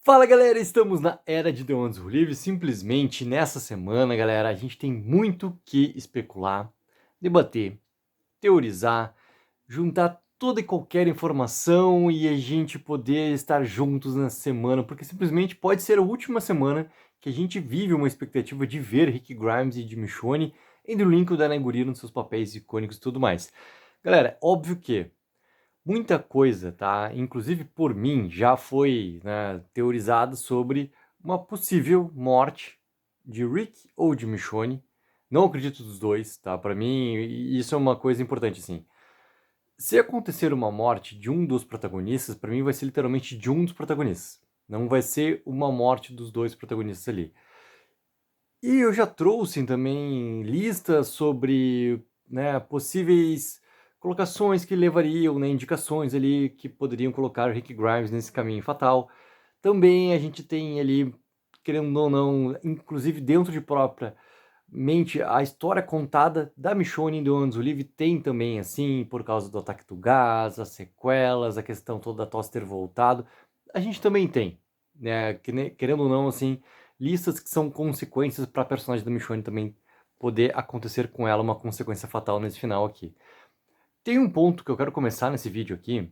Fala galera, estamos na era de The Ones Who Live. Simplesmente nessa semana, galera, a gente tem muito que especular, debater, teorizar, juntar toda e qualquer informação e a gente poder estar juntos nessa semana, porque simplesmente pode ser a última semana que a gente vive uma expectativa de ver Rick Grimes e Jimmy Michonne indo o Lincoln da Nagurino nos seus papéis icônicos e tudo mais. Galera, óbvio que muita coisa, tá? Inclusive por mim, já foi, né, teorizado sobre uma possível morte de Rick ou de Michonne. Não acredito dos dois, tá? Para mim, isso é uma coisa importante, assim. Se acontecer uma morte de um dos protagonistas, para mim vai ser literalmente de um dos protagonistas. Não vai ser uma morte dos dois protagonistas ali. E eu já trouxe também listas sobre, né, possíveis colocações que levariam, né, indicações ali que poderiam colocar o Rick Grimes nesse caminho fatal. Também a gente tem ali, querendo ou não, inclusive dentro de própria mente, a história contada da Michonne em The Ones Who Live tem também, assim, por causa do ataque do gás, as sequelas, a questão toda da Toss ter voltado. A gente também tem, né, querendo ou não, assim, listas que são consequências para a personagem da Michonne também poder acontecer com ela uma consequência fatal nesse final aqui. Tem um ponto que eu quero começar nesse vídeo aqui,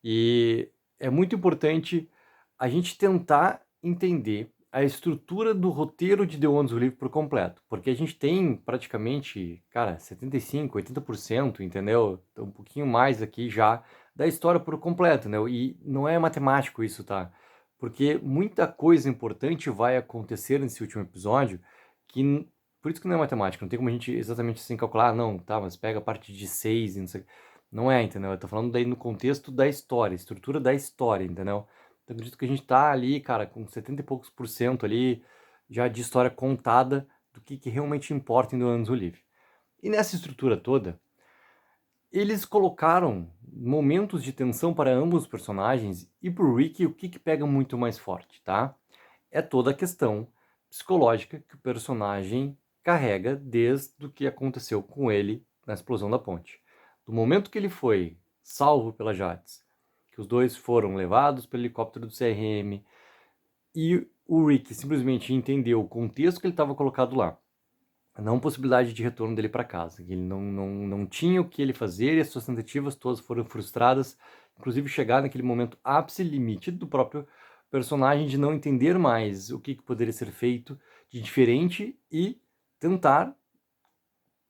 e é muito importante a gente tentar entender a estrutura do roteiro de The Ones Who Live por completo, porque a gente tem praticamente, cara, 75, 80%, entendeu? Um pouquinho mais aqui já da história por completo, né? E não é matemático isso, tá? Porque muita coisa importante vai acontecer nesse último episódio que por isso que não é matemática, não tem como a gente exatamente assim calcular, não, tá, mas pega a parte de 6 e não sei. Não é, entendeu? Eu tô falando daí no contexto da história, estrutura da história, entendeu? Então acredito que a gente tá ali, cara, com 70 e poucos por cento ali já de história contada do que realmente importa em Do Anos Live. E nessa estrutura toda, eles colocaram momentos de tensão para ambos os personagens e pro Rick o que pega muito mais forte, tá? É toda a questão psicológica que o personagem carrega desde o que aconteceu com ele na explosão da ponte. Do momento que ele foi salvo pela Jades, que os dois foram levados pelo helicóptero do CRM e o Rick simplesmente entendeu o contexto que ele estava colocado lá, a não possibilidade de retorno dele para casa, que ele não tinha o que ele fazer e as suas tentativas todas foram frustradas, inclusive chegar naquele momento ápice limite do próprio personagem de não entender mais o que poderia ser feito de diferente e tentar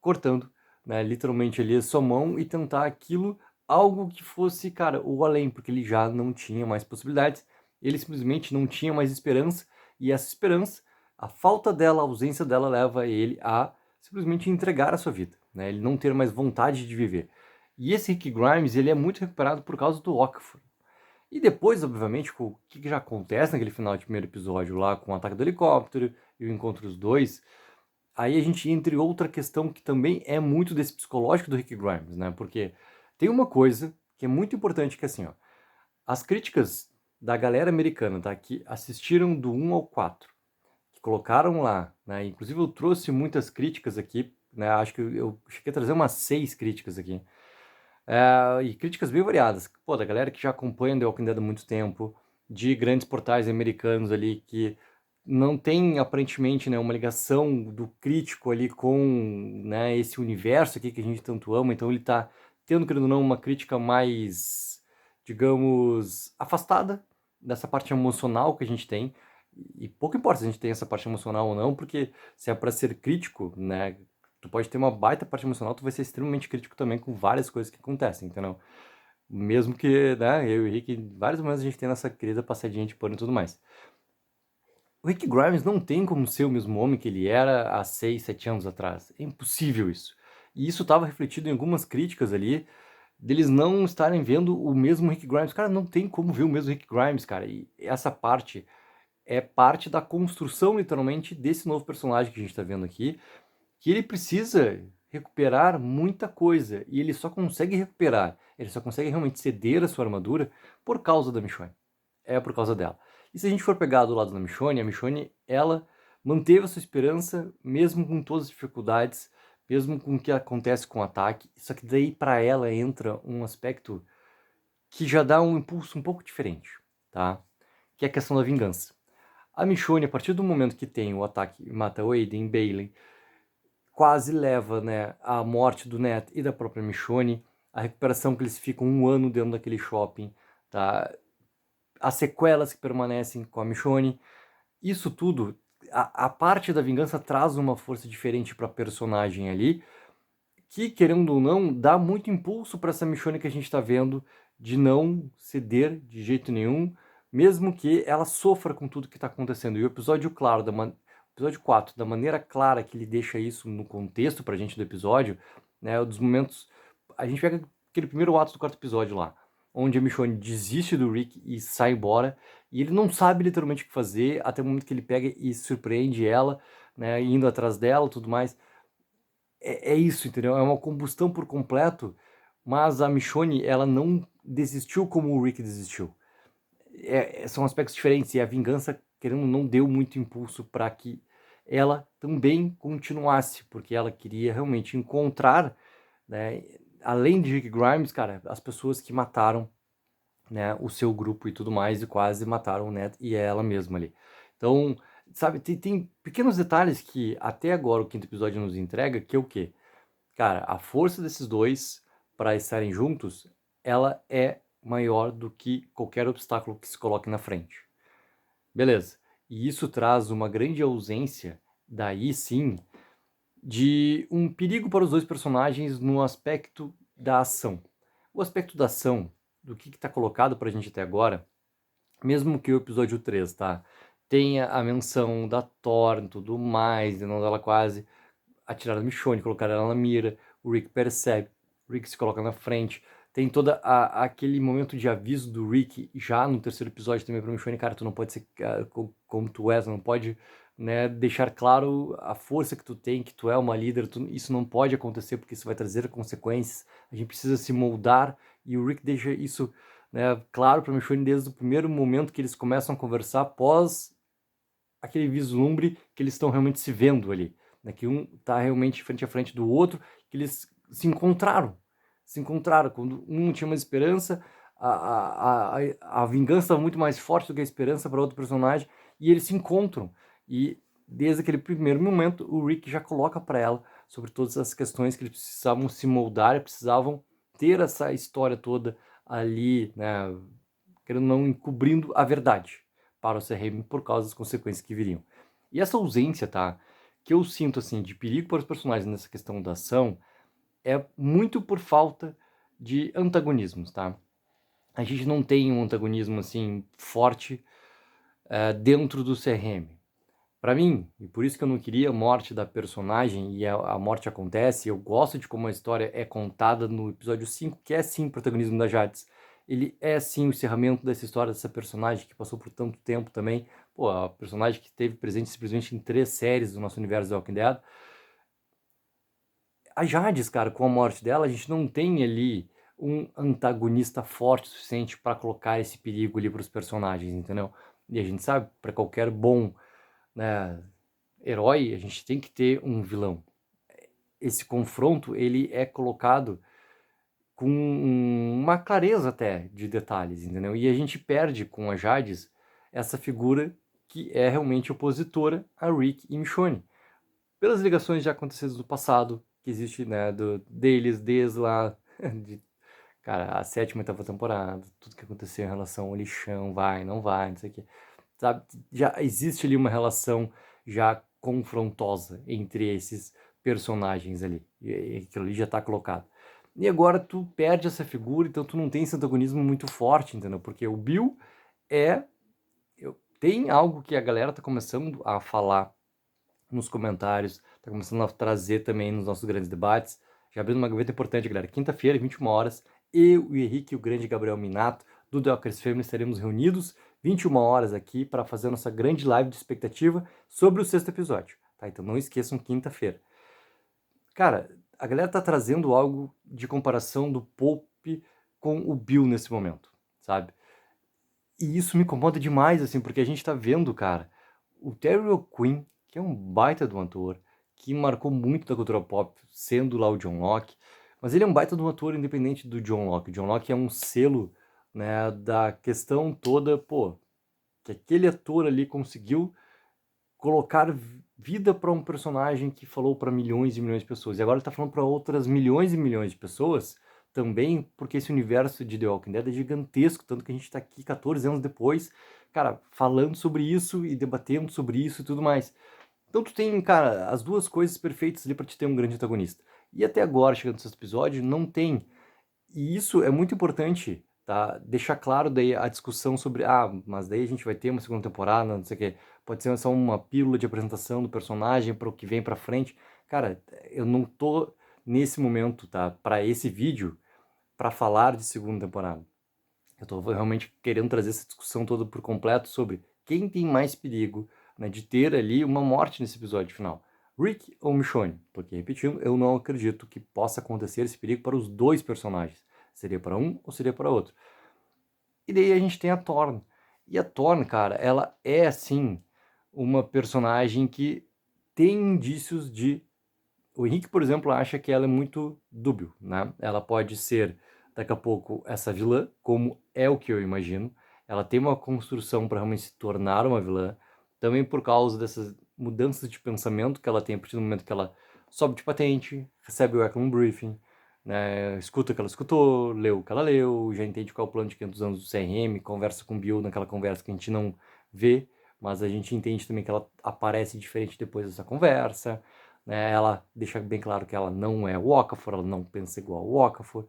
cortando, né, literalmente ali a sua mão e tentar aquilo, algo que fosse, cara, o além, porque ele já não tinha mais possibilidades, ele simplesmente não tinha mais esperança, e essa esperança, a falta dela, a ausência dela leva ele a simplesmente entregar a sua vida, né, ele não ter mais vontade de viver. E esse Rick Grimes, ele é muito recuperado por causa do Okafor. E depois, obviamente, o que já acontece naquele final de primeiro episódio lá, com o ataque do helicóptero e o encontro dos dois, aí a gente entra em outra questão que também é muito desse psicológico do Rick Grimes, né? Porque tem uma coisa que é muito importante que é assim, ó, as críticas da galera americana, tá? Que assistiram do 1 ao 4, que colocaram lá, né? Inclusive eu trouxe muitas críticas aqui, né? Acho que eu cheguei a trazer umas 6 críticas aqui. E críticas bem variadas. Pô, da galera que já acompanha The Walking Dead há muito tempo, de grandes portais americanos ali que não tem aparentemente, né, uma ligação do crítico ali com, né, esse universo aqui que a gente tanto ama, então ele tá tendo, querendo ou não, uma crítica mais, digamos, afastada dessa parte emocional que a gente tem, e pouco importa se a gente tem essa parte emocional ou não, porque se é para ser crítico, né, tu pode ter uma baita parte emocional, tu vai ser extremamente crítico também com várias coisas que acontecem, entendeu? Mesmo que, né, eu e o Rick, em vários momentos a gente tem nossa querida passadinha de pano e tudo mais. O Rick Grimes não tem como ser o mesmo homem que ele era há 6, 7 anos atrás. É impossível isso. E isso estava refletido em algumas críticas ali, deles não estarem vendo o mesmo Rick Grimes. Cara, não tem como ver o mesmo Rick Grimes, cara. E essa parte é parte da construção, literalmente, desse novo personagem que a gente está vendo aqui, que ele precisa recuperar muita coisa. E ele só consegue recuperar, ele só consegue realmente ceder a sua armadura por causa da Michonne. É por causa dela. E se a gente for pegar do lado da Michonne, a Michonne, ela manteve a sua esperança, mesmo com todas as dificuldades, mesmo com o que acontece com o ataque. Só que daí para ela entra um aspecto que já dá um impulso um pouco diferente, tá? que é a questão da vingança. A Michonne, a partir do momento que tem o ataque e mata o Aiden Bailey, quase leva, né, à morte do Ned e da própria Michonne, a recuperação que eles ficam 1 ano dentro daquele shopping, tá? As sequelas que permanecem com a Michonne, isso tudo, a parte da vingança traz uma força diferente para a personagem ali, que, querendo ou não, dá muito impulso para essa Michonne que a gente está vendo de não ceder de jeito nenhum, mesmo que ela sofra com tudo que está acontecendo. E o episódio, claro, episódio 4, da maneira clara que ele deixa isso no contexto pra gente do episódio, né, dos momentos... A gente pega aquele primeiro ato do 4º episódio lá, onde a Michonne desiste do Rick e sai embora, e ele não sabe literalmente o que fazer, até o momento que ele pega e surpreende ela, né, indo atrás dela e tudo mais. É isso, entendeu? É uma combustão por completo, mas a Michonne, ela não desistiu como o Rick desistiu. São aspectos diferentes, e a vingança, querendo ou não, deu muito impulso para que ela também continuasse, porque ela queria realmente encontrar, né, além de Rick Grimes, cara, as pessoas que mataram, né, o seu grupo e tudo mais, e quase mataram o Ned e ela mesma ali. Então, sabe, tem pequenos detalhes que até agora o 5º episódio nos entrega, que é o quê? Cara, a força desses dois para estarem juntos, ela é maior do que qualquer obstáculo que se coloque na frente. Beleza. E isso traz uma grande ausência, daí sim, de um perigo para os dois personagens no aspecto da ação. O aspecto da ação, do que está colocado para a gente até agora, mesmo que o episódio 3, tá, tenha a menção da Thor e tudo mais, e não dela quase atirar a Michonne, colocar ela na mira, o Rick percebe, o Rick se coloca na frente, tem toda aquele momento de aviso do Rick já no 3º episódio também pra Michonne, cara, tu não pode ser como tu és, não pode, né, deixar claro a força que tu tem, que tu é uma líder, isso não pode acontecer porque isso vai trazer consequências, a gente precisa se moldar, e o Rick deixa isso, né, claro pra Michonne desde o primeiro momento que eles começam a conversar, após aquele vislumbre que eles estão realmente se vendo ali, né? Que um está realmente frente a frente do outro, que eles se encontraram, quando um tinha uma esperança, a vingança estava muito mais forte do que a esperança para outro personagem, e eles se encontram, e desde aquele primeiro momento, o Rick já coloca para ela sobre todas as questões que eles precisavam se moldar, precisavam ter essa história toda ali, né, querendo não encobrindo a verdade para o CRM por causa das consequências que viriam. E essa ausência, tá, que eu sinto assim de perigo para os personagens nessa questão da ação é muito por falta de antagonismos, tá? A gente não tem um antagonismo assim forte dentro do CRM. Para mim, e por isso que eu não queria a morte da personagem, e a morte acontece, eu gosto de como a história é contada no episódio 5, que é sim o protagonismo da Jades. Ele é sim o encerramento dessa história, dessa personagem que passou por tanto tempo também. Pô, a personagem que esteve presente simplesmente em 3 séries do nosso universo The Walking Dead. A Jades, cara, com a morte dela, a gente não tem ali um antagonista forte o suficiente para colocar esse perigo ali para os personagens, entendeu? E a gente sabe, para qualquer bom, né, herói, a gente tem que ter um vilão. Esse confronto, ele é colocado com uma clareza até de detalhes, entendeu? E a gente perde com a Jades essa figura que é realmente opositora a Rick e Michonne. Pelas ligações já acontecidas no passado, que existe, né, deles desde lá, cara, a 7ª e 8ª temporada, tudo que aconteceu em relação ao lixão, vai, não vai, não sei o que, sabe? Já existe ali uma relação já confrontosa entre esses personagens ali, e aquilo ali já tá colocado. E agora tu perde essa figura, então tu não tem esse antagonismo muito forte, entendeu? Porque o Bill é... Tem algo que a galera tá começando a falar nos comentários, tá começando a trazer também nos nossos grandes debates. Já abrindo uma gaveta importante, galera. Quinta-feira, 21 horas, eu, o Henrique e o grande Gabriel Minato, do The Walkers Family, estaremos reunidos 21 horas aqui para fazer a nossa grande live de expectativa sobre o 6º episódio, tá? Então não esqueçam, quinta-feira. Cara, a galera tá trazendo algo de comparação do Pope com o Bill nesse momento, sabe? E isso me incomoda demais, assim, porque a gente tá vendo, cara, o Terry O'Quinn, que é um baita de um ator, que marcou muito da cultura pop, sendo lá o John Locke, mas ele é um baita de um ator independente do John Locke. O John Locke é um selo, né, da questão toda, pô, que aquele ator ali conseguiu colocar vida para um personagem que falou para milhões e milhões de pessoas. E agora ele tá falando para outras milhões e milhões de pessoas também, porque esse universo de The Walking Dead é gigantesco, tanto que a gente tá aqui 14 anos depois, cara, falando sobre isso e debatendo sobre isso e tudo mais. Então tu tem, cara, as duas coisas perfeitas ali para te ter um grande antagonista. E até agora, chegando nesse episódio, não tem. E isso é muito importante, tá? Deixar claro daí a discussão sobre, mas daí a gente vai ter uma segunda temporada, não sei o quê. Pode ser só uma pílula de apresentação do personagem para o que vem para frente. Cara, eu não tô nesse momento, tá? Para esse vídeo, para falar de segunda temporada. Eu tô realmente querendo trazer essa discussão toda por completo sobre quem tem mais perigo, né, de ter ali uma morte nesse episódio final. Rick ou Michonne? Porque, repetindo, eu não acredito que possa acontecer esse perigo para os dois personagens. Seria para um ou seria para outro? E daí a gente tem a Thorne. E a Thorne, cara, ela é, assim, uma personagem que tem indícios de... O Henrique, por exemplo, acha que ela é muito dúbio, né? Ela pode ser, daqui a pouco, essa vilã, como é o que eu imagino. Ela tem uma construção para realmente se tornar uma vilã, também por causa dessas mudanças de pensamento que ela tem a partir do momento que ela sobe de patente, recebe o Eklund Briefing, né? Escuta o que ela escutou, leu o que ela leu, já entende qual é o plano de 500 anos do CRM, conversa com o Bill naquela conversa que a gente não vê, mas a gente entende também que ela aparece diferente depois dessa conversa, né? Ela deixa bem claro que ela não é o Okafor, ela não pensa igual o Okafor,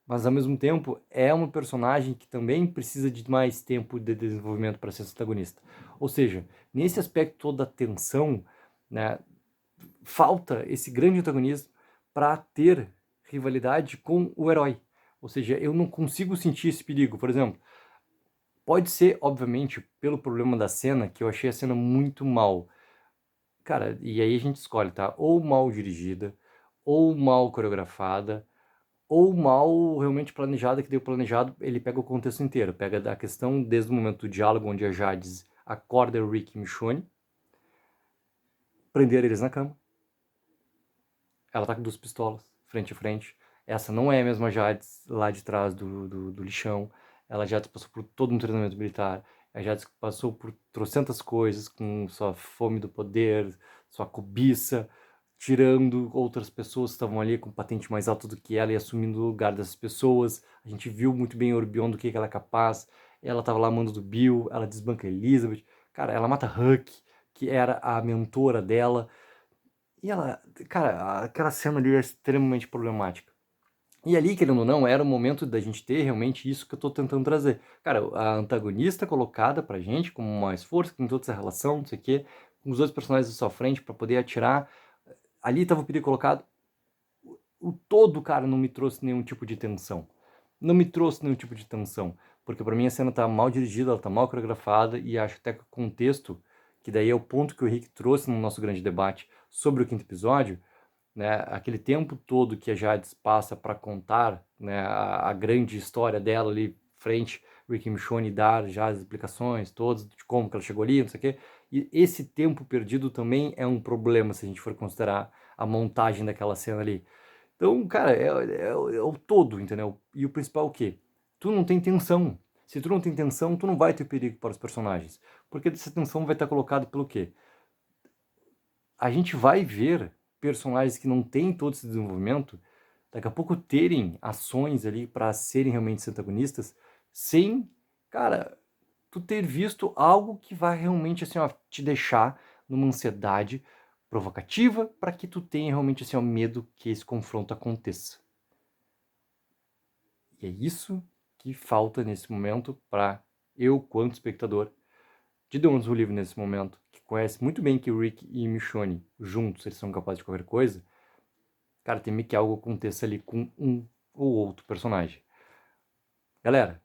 mas ao mesmo tempo é uma personagem que também precisa de mais tempo de desenvolvimento para ser protagonista. Ou seja, nesse aspecto toda a tensão, né, falta esse grande antagonista para ter rivalidade com o herói. Ou seja, eu não consigo sentir esse perigo. Por exemplo, pode ser, obviamente, pelo problema da cena, que eu achei a cena muito mal. Cara, e aí a gente escolhe, tá? Ou mal dirigida, ou mal coreografada, ou mal realmente planejada, que daí o planejado ele pega o contexto inteiro. Pega a questão desde o momento do diálogo, onde a Jades acorda o Rick e Michonne, prender eles na cama. Ela tá com duas pistolas, frente a frente. Essa não é a mesma Jades lá de trás do lixão. Ela já passou por todo um treinamento militar. A Jades passou por trocentas coisas, com sua fome do poder, sua cobiça, tirando outras pessoas que estavam ali com patente mais alta do que ela e assumindo o lugar dessas pessoas. A gente viu muito bem Orbion do que ela é capaz. Ela tava lá amando do Bill, ela desbanca Elizabeth. Cara, ela mata Huck, que era a mentora dela. E ela, cara, aquela cena ali é extremamente problemática. E ali, querendo ou não, era o momento da gente ter realmente isso que eu tô tentando trazer. Cara, a antagonista colocada pra gente como mais força, com toda essa relação, não sei o quê, com os dois personagens à sua frente pra poder atirar. Ali tava o perigo colocado. O todo, cara, não me trouxe nenhum tipo de tensão. Não me trouxe nenhum tipo de tensão. Porque pra mim a cena tá mal dirigida, ela tá mal coreografada e acho até que o contexto, que daí é o ponto que o Rick trouxe no nosso grande debate sobre o quinto episódio, né, aquele tempo todo que a Jades passa para contar, né, a grande história dela ali frente Rick e Michonne, dar já as explicações todas de como que ela chegou ali, não sei o quê. E esse tempo perdido também é um problema se a gente for considerar a montagem daquela cena ali. Então, cara, é o todo, entendeu? E o principal é o quê? Tu não tem tensão. Se tu não tem tensão, tu não vai ter perigo para os personagens. Porque essa tensão vai estar colocada pelo quê? A gente vai ver personagens que não têm todo esse desenvolvimento, daqui a pouco terem ações ali para serem realmente antagonistas, sem, cara, tu ter visto algo que vai realmente assim, ó, te deixar numa ansiedade provocativa para que tu tenha realmente assim, ó, medo que esse confronto aconteça. E é isso que falta nesse momento para eu, quanto espectador, de The Ones Who Live nesse momento, que conhece muito bem que o Rick e Michonne juntos eles são capazes de qualquer coisa, cara, tem que algo aconteça ali com um ou outro personagem. Galera,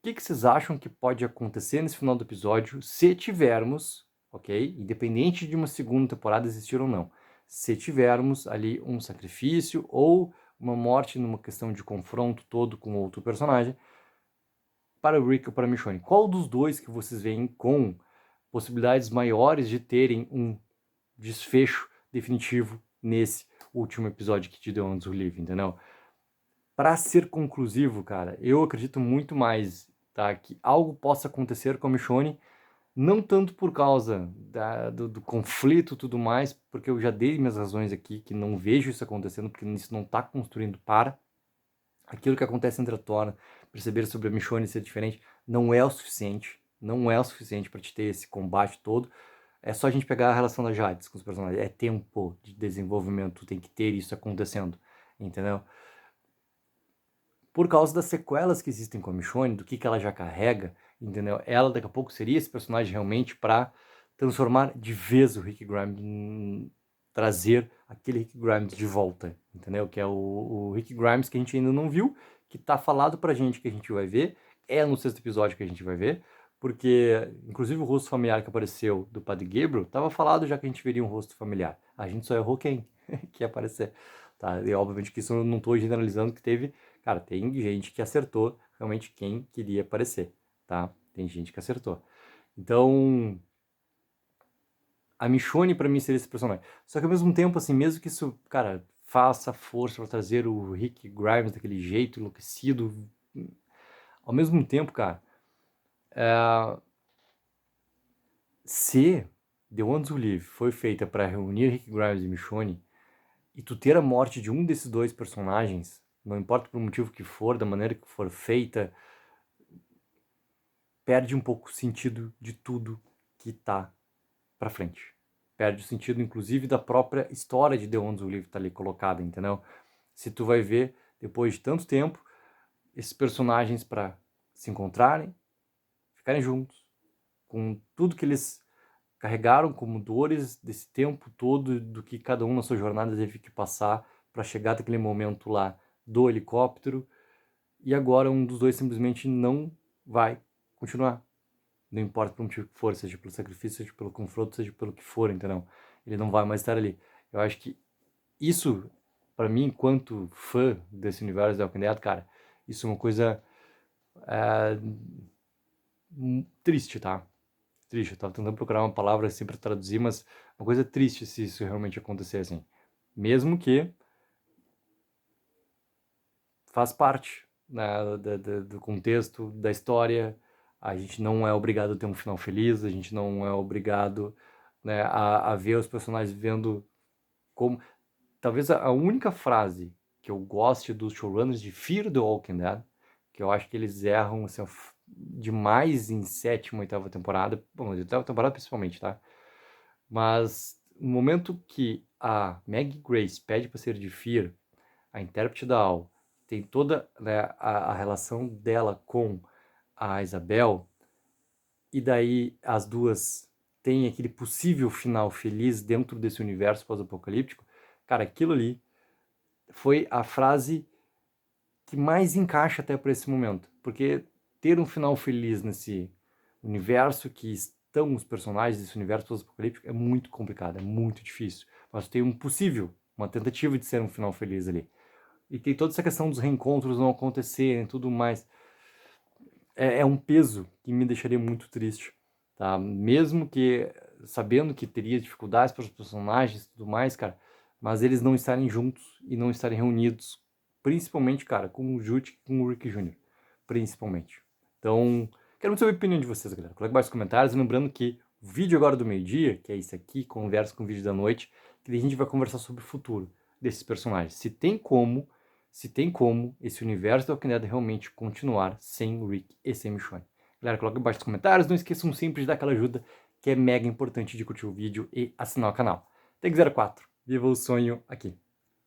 o que vocês acham que pode acontecer nesse final do episódio se tivermos, ok? Independente de uma segunda temporada existir ou não, se tivermos ali um sacrifício ou uma morte numa questão de confronto todo com outro personagem, para o Rick ou para a Michonne, qual dos dois que vocês veem com possibilidades maiores de terem um desfecho definitivo nesse último episódio que te deu antes o livro, entendeu? Para ser conclusivo, cara, eu acredito muito mais tá? Que algo possa acontecer com a Michonne, não tanto por causa do conflito e tudo mais, porque eu já dei minhas razões aqui, que não vejo isso acontecendo, porque isso não tá construindo para aquilo que acontece entre a Thor, perceber sobre a Michonne ser diferente, não é o suficiente, não é o suficiente para te ter esse combate todo. É só a gente pegar a relação da Jades com os personagens, é tempo de desenvolvimento, tem que ter isso acontecendo, entendeu? Por causa das sequelas que existem com a Michonne, do que ela já carrega, entendeu? Ela daqui a pouco seria esse personagem realmente para transformar de vez o Rick Grimes, trazer aquele Rick Grimes de volta, entendeu? Que é o Rick Grimes que a gente ainda não viu, que tá falado pra gente que a gente vai ver, é no 6º episódio que a gente vai ver, porque inclusive o rosto familiar que apareceu do Padre Gabriel tava falado já que a gente veria um rosto familiar. A gente só errou quem que ia aparecer, tá? E obviamente que isso eu não tô generalizando, que teve. Cara, tem gente que acertou realmente quem queria aparecer, tá? Tem gente que acertou. Então, a Michonne pra mim seria esse personagem. Só que ao mesmo tempo, assim, mesmo que isso, cara, faça força pra trazer o Rick Grimes daquele jeito, enlouquecido, ao mesmo tempo, cara, se The Ones Who Live foi feita pra reunir Rick Grimes e Michonne, e tu ter a morte de um desses dois personagens, não importa por motivo que for, da maneira que for feita, perde um pouco o sentido de tudo que tá pra frente. Perde o sentido, inclusive, da própria história de The Ones Who Live tá ali colocada, entendeu? Se tu vai ver, depois de tanto tempo, esses personagens para se encontrarem, ficarem juntos, com tudo que eles carregaram como dores desse tempo todo, do que cada um na sua jornada teve que passar para chegar até aquele momento lá do helicóptero, e agora um dos dois simplesmente não vai continuar. Não importa por motivo que for, seja pelo sacrifício, seja pelo confronto, seja pelo que for, entendeu? Ele não vai mais estar ali. Eu acho que isso, para mim, enquanto fã desse universo da Walking Dead, cara, isso é uma coisa triste, tá? Triste. Eu tava tentando procurar uma palavra assim pra traduzir, mas uma coisa triste se isso realmente acontecer assim. Mesmo que faz parte, né, do contexto da história. A gente não é obrigado a ter um final feliz, a gente não é obrigado, né, a ver os personagens vivendo como. Talvez a única frase que eu goste dos showrunners de Fear the Walking Dead, que eu acho que eles erram assim, demais em 7ª, 8ª temporada, bom, 8ª temporada principalmente, tá? Mas no momento que a Maggie Grace pede para ser de Fear, a intérprete da Al tem toda, né, a relação dela com a Isabel, e daí as duas têm aquele possível final feliz dentro desse universo pós-apocalíptico, cara, aquilo ali foi a frase que mais encaixa até para esse momento, porque ter um final feliz nesse universo que estão os personagens desse universo pós-apocalíptico é muito complicado, é muito difícil, mas tem um possível, uma tentativa de ser um final feliz ali. E tem toda essa questão dos reencontros não acontecerem e tudo mais. É um peso que me deixaria muito triste, tá? Mesmo que, sabendo que teria dificuldades para os personagens e tudo mais, cara, mas eles não estarem juntos e não estarem reunidos, principalmente, cara, com o Jute e com o Rick Jr., principalmente. Então, quero muito saber a opinião de vocês, galera. Coloque mais comentários, lembrando que o vídeo agora do meio-dia, que é esse aqui, conversa com o vídeo da noite, que a gente vai conversar sobre o futuro desses personagens. Se tem como esse universo da Walking Dead realmente continuar sem o Rick e sem Michonne. Galera, coloca embaixo nos comentários, não esqueçam sempre de dar aquela ajuda, que é mega importante, de curtir o vídeo e assinar o canal. Tag 04, viva o sonho aqui.